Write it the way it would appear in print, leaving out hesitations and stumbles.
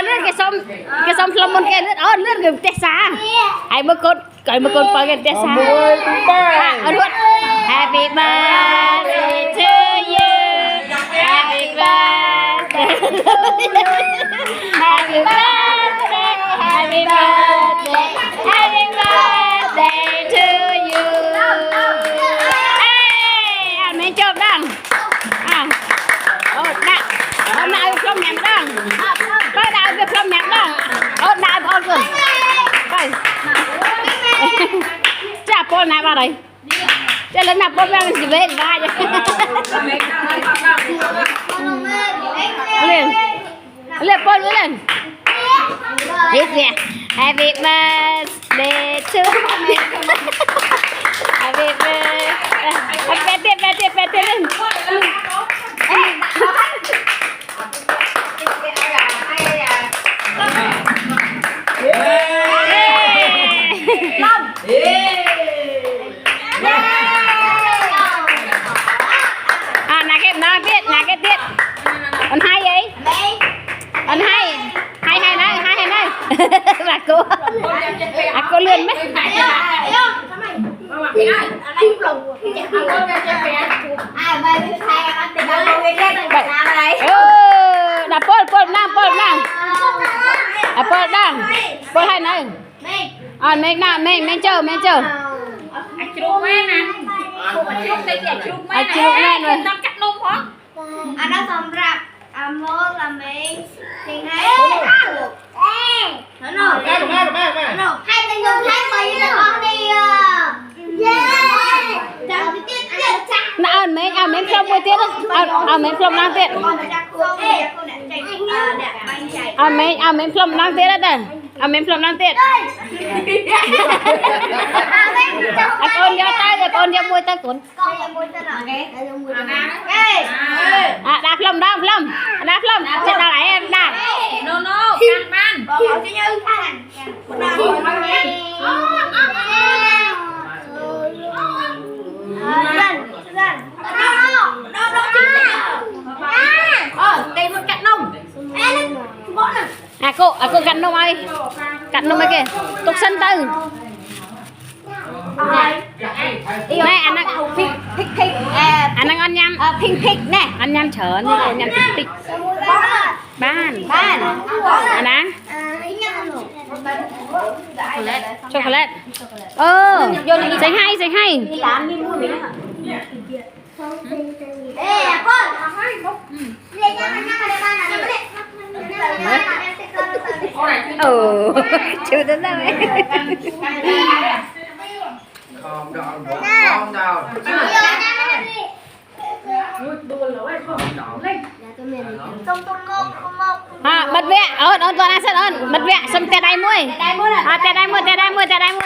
lướt cái sông plum môn kia lướt lướt cái tét xa ai mới cột bao cái tét xa luôn Happy birthday to you Happy birthday Happy birthday Happy birthday Happy birthday to you mình chụp đang hôm nay plum nhạc đang coi đào cái plum nhạc đang đào on rồi coi chả pol này vào đây cho lên nạp pol đang chỉ về vai lên pol lên biết nè Happy birthday to Happy birthday Pet lên nhà cái tiết anh hay vậy anh hay này là cô lươn mấy đạp pol nam pol hai này mình chờ anh đã xong rạp mốt là mình thì hay nó hai tay dùng hai mấy là con đi mình plum một tiết mình plum năng tiết mình plum năng tiết đó mình plum năng tiết con giơ tay rồi con giơ môi tay cuốn đạp plum trên nào lại em đạp no căng man cô cắt nông ai kìa tục sân tư này anh đang anh đang ăn nhâm pink nè ăn nhâm chở như ăn nhâm pink ban anh đang chocolate dành hay chưa đến đâu ấy bật vẹ toàn ăn sân bật vẹ xong tè đai muôi tè đai muôi